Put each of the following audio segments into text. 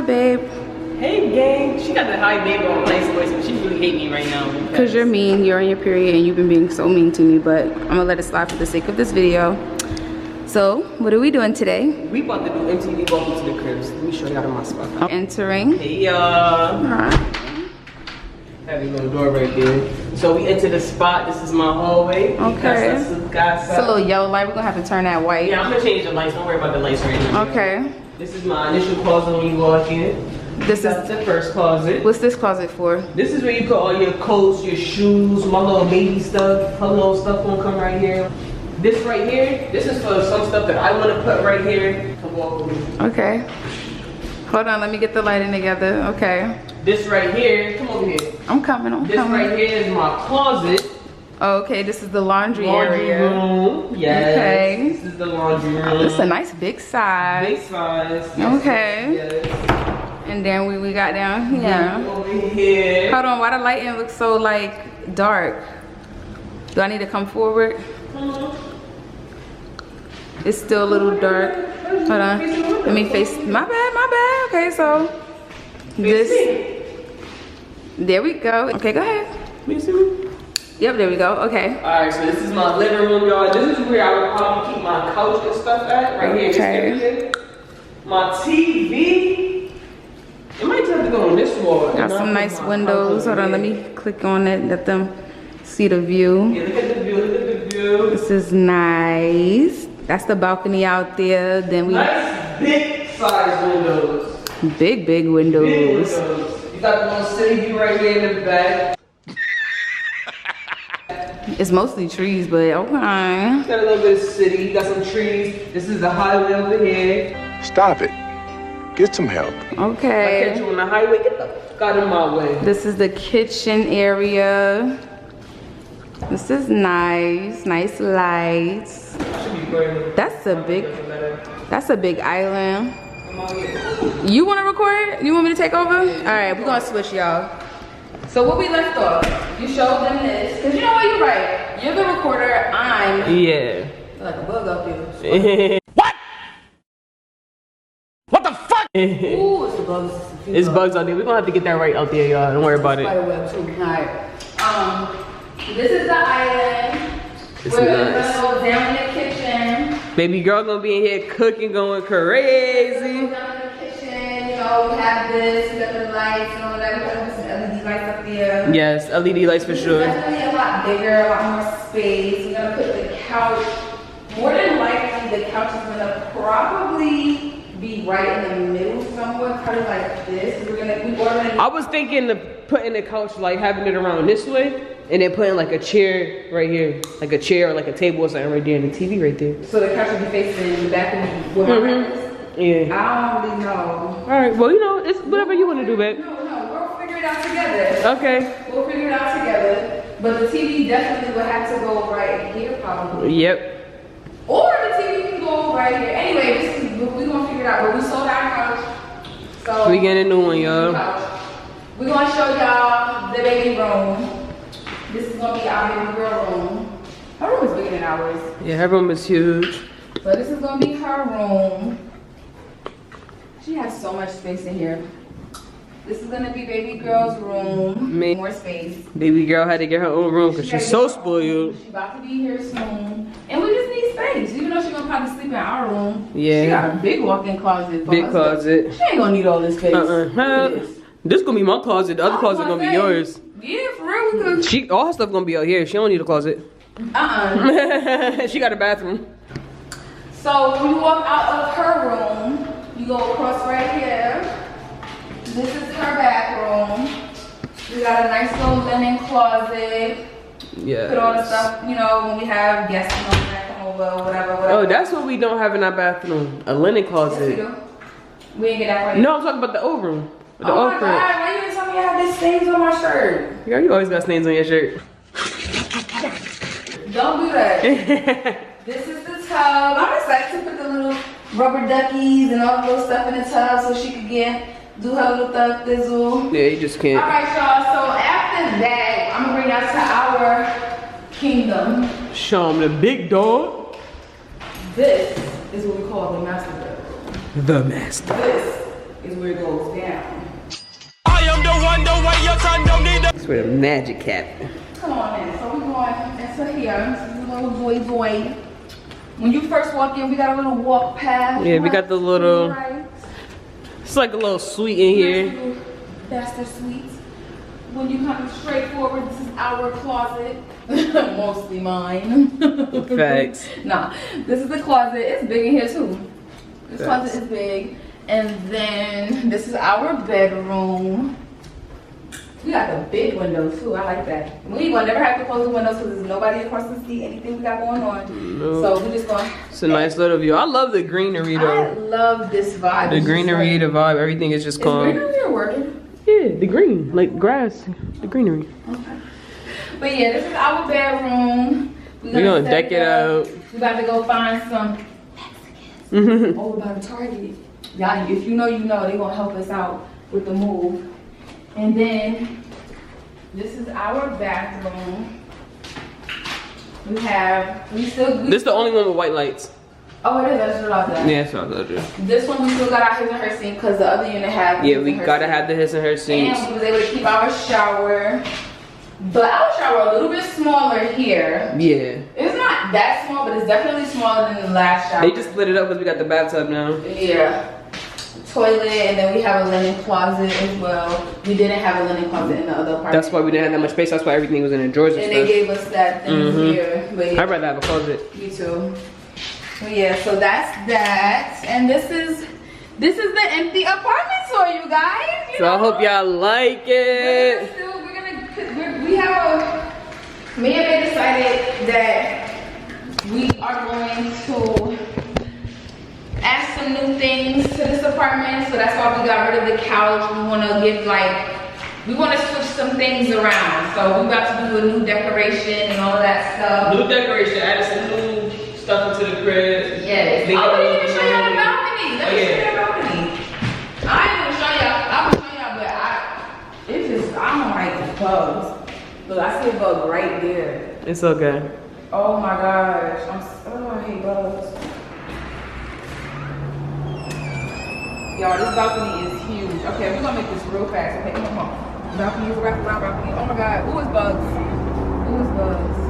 babe. Hey, gang. She got the high babe on nice voice, but she really hate me right now. Because you're mean. You're on your period and you've been being so mean to me, but I'm gonna let it slide for the sake of this video. So, what are we doing today? We about to do MTV Welcome to the Cribs. Let me show y'all my spot. Entering. Hey, y'all. Alright. Have a little door right there. So we enter the spot. This is my hallway. Okay. It's a little yellow light. We're gonna have to turn that white. Yeah, I'm gonna change the lights. Don't worry about the lights right now. Okay. This is my initial closet when you walk in. This is the first closet. What's this closet for? This is where you put all your coats, your shoes, my little baby stuff. Her little stuff gonna come right here. This right here, this is for some stuff that I want to put right here to walk with me. Okay. Hold on, let me get the lighting together. Okay. This right here, come over here. I'm coming. This right here is my closet. Oh, okay, this is the laundry Laundry area. room. Yes. Okay. This is the laundry room. This is a nice big size. Big size. Okay. Yes. And then we got down here. Over here. Hold on, why the lighting looks so like dark? Do I need to come forward? It's still a little dark. Hold on. Let me face. My bad. Okay, so this. There we go. Okay, go ahead. You see me? Yep, there we go. Okay. Alright, so this is my living room, y'all. This is where I would probably keep my couch and stuff at. Right here. Okay. My TV. It might have to go on this wall. Got some nice windows. Hold on, let me click on it. Let them see the view. Yeah, look at the view. Look at the view. This is nice. That's the balcony out there. Then we nice big size windows. Big windows. Big windows. You got the little city view right here in the back. It's mostly trees, but okay. Got a little bit of city. You got some trees. This is the highway over here. Stop it. Get some help. I catch Okay. you on the highway. Get the fuck out of my way. This is the kitchen area. This is nice. Nice lights. That's a big island. You want to record? You want me to take over? All right, we're gonna switch, y'all. So what we left off, you showed them this, cause you know what, you're right. You're the recorder, I'm Yeah. like a bug up here. What the fuck? Ooh, it's the bugs. It's bugs out there. We're gonna have to get that right out there, y'all. Don't worry about it. Spiderweb too. Alright. This is the island. This We're is gonna nice. go down in the kitchen. Baby girl gonna be in here cooking, going Go crazy. down in the kitchen, you know, we have this, we got the lights and all that. We got some LED lights up there. Yes, LED lights for This is sure. definitely a lot bigger, a lot more space. We're gonna put the couch. More than likely, the couch is gonna probably be right in the middle somewhere, kind of like this. We I was thinking of putting the couch, like having it around this way, and then putting like a chair right here, like a chair or like a table or something right there, and the TV right there. So the couch will be facing the back of where my rack is? Yeah. I don't really know. All right. Well, you know, it's whatever you want to do, babe. No, we'll figure it out together. Okay. We'll figure it out together. But the TV definitely would have to go right here, probably. Yep. Or the TV can go right here. Anyway, we're gonna figure it out. But we sold our couch. So We getting a new one, y'all. We're gonna show y'all the baby room. This is gonna be our baby girl room. Her room is bigger than ours. Yeah, her room is huge. But this is gonna be her room. She has so much space in here. This is gonna be baby girl's room. Me. More space. Baby girl had to get her own room because she's so spoiled. She's about to be here soon. And we just need space. Even though she's gonna probably sleep in our room. Yeah. She got a big walk-in closet. for Big us. closet. She ain't gonna need all this space. Look at this. This gonna be my closet. The other closet gonna be yours. Yeah, for real. We could. All her stuff gonna be out here. She don't need a closet. She got a bathroom. So when you walk out of her room, you go across right here. This is her bathroom. We got a nice little linen closet. Yeah. Put all the stuff, you know, when we have guests that come over, whatever. Oh, that's what we don't have in our bathroom. A linen Yes, we closet. do. We ain't get that for you. No, I'm talking about the old room. The Oh old my crib. God, why you didn't tell me I have these stains on my shirt? Girl, you always got stains on your shirt. Don't do that. This is the tub. I'm excited to put the little rubber duckies and all the little stuff in the tub so she could do her little thug thizzle. Yeah, you just can't. Alright, y'all, so after that, I'm gonna bring y'all to our kingdom. Show them the big dog. This is what we call the master bedroom. The master. This is where it goes down. I am the one, the way your son don't need That's where the magic happened. Come on in. So we're going into here. This is a little void. When you first walk in, we got a little walk path. Yeah, we got the little, right. it's like a little suite in here. That's the suite. When you come straight forward, this is our closet. Mostly mine. Facts. Nah, this is the closet. It's big in here too. This Facts. closet is big. And then this is our bedroom. We got the big windows too. I like that. We will never have to close the windows because there's nobody across to see anything we got going on. No. So we just going. It's a nice little view. I love the greenery I though. love this vibe. The It's just greenery, like, the vibe, everything is just is calm. greenery or working? Yeah, the green, like grass, the greenery. Okay. But yeah, this is our bedroom. We're gonna set deck it out. We about to go find some Mexicans. Oh, we're about to Target. Y'all, if you know, you know. They gonna help us out with the move. And then this is our bathroom. This the only one with white lights. Oh, it is. That's what I said. Yeah, that's what I thought. Yeah. This one we still got our his and her sink because the other unit have. Yeah, his we and her gotta sink. have the his and her sinks. And we was able to keep our shower. But our shower a little bit smaller here. Yeah. It's not that small, but it's definitely smaller than the last shower. They just split it up because we got the bathtub now. Yeah. Toilet, and then we have a linen closet as well. We didn't have a linen closet in the other apartment. That's why we didn't have that much space. That's why everything was in the drawers and And stuff. they gave us that thing here. But yeah, I'd rather have a closet. me too. But yeah, so that's that. And this is the empty apartment tour, you guys. You So I know? hope y'all like it. Me and May decided that we are going to add some new things to this apartment. So that's why we got rid of the couch. We want to switch some things around. So we about to do a new decoration and all that stuff. New decoration, added some new stuff into the crib. Yes. Make Oh, it we a didn't even show y'all the balcony. Let me Oh, show yeah. you the balcony. I ain't gonna show y'all. I'm gonna show y'all, but it's just, I don't like bugs. Look, I see a bug right there. It's okay. Oh my gosh. I hate bugs. Y'all, this balcony is huge. Okay, we're gonna make this real fast. Okay, come on. Balcony, wrap around balcony. Oh my god. Ooh, it's bugs. Ooh, it's bugs.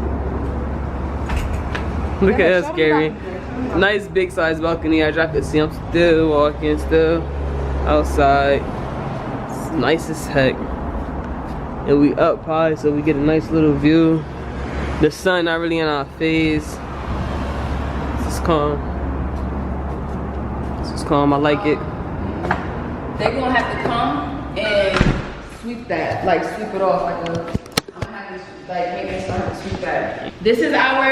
Look Yeah, at show us, me Gary. balcony. Nice big size balcony. As y'all can see, I'm still walking, still outside. It's nice as heck. And we up high, so we get a nice little view. The sun not really in our face. This is calm. This is calm. I like it. They're gonna have to come and sweep that, like sweep it off like a, I'm gonna have to like make them start to sweep that. This is our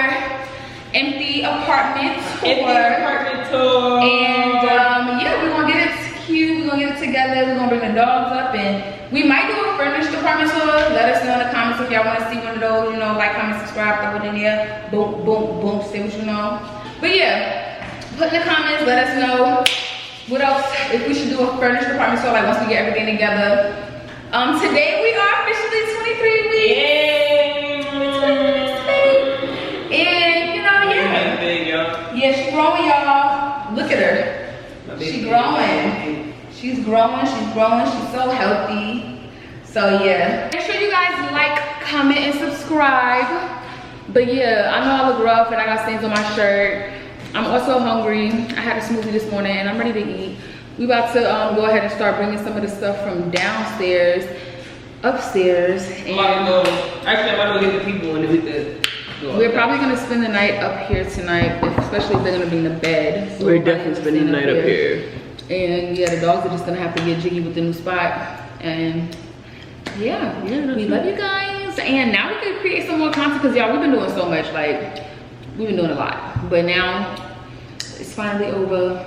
empty apartment tour. And yeah, we're gonna get it cute, we're gonna get it together, we're gonna bring the dogs up, and we might do a furnished apartment tour. Let us know in the comments if y'all wanna see one of those, you know, like, comment, subscribe, throw it in there. Boom, boom, boom, say what you know. But yeah, put in the comments, let us know what else, if we should do a furnished apartment tour, like once we get everything together. Today we are officially 23 weeks. And you know, yeah, she's growing, y'all. Look at her. She's growing. She's growing. She's so healthy. So yeah. Make sure you guys like, comment, and subscribe. But yeah, I know I look rough and I got stains on my shirt. I'm also hungry. I had a smoothie this morning and I'm ready to eat. We about to go ahead and start bringing some of the stuff from downstairs, upstairs. And Actually, I'm about to get the people and we could. we're probably gonna spend the night up here tonight, especially if they're gonna bring the bed. So We're probably definitely gonna spending the stand night up here. And yeah, the dogs are just gonna have to get jiggy with the new spot. And yeah, we love you guys. And now we can create some more content because y'all, we've been doing so much. Like, we've been doing a lot. But now it's finally over.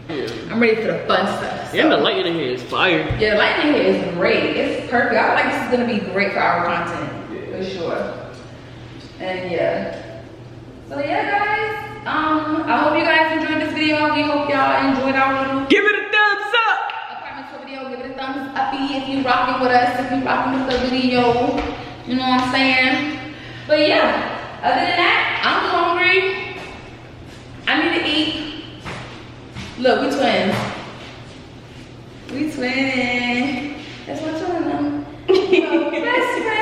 I'm ready for the fun stuff. So. Yeah, the lighting in here is fire. Yeah, the lighting here is great. It's perfect. I feel like this is gonna be great for our content, for sure. And yeah. So yeah, guys. I hope you guys enjoyed this video. We hope y'all enjoyed our little Give it a thumbs up. apartment tour video. Give it a thumbs up if you rocking with us. If you rocking with the video, you know what I'm saying. But yeah, other than that, I'm hungry. I need to eat. Look, we twins. We twinning. That's my twin. Best friend.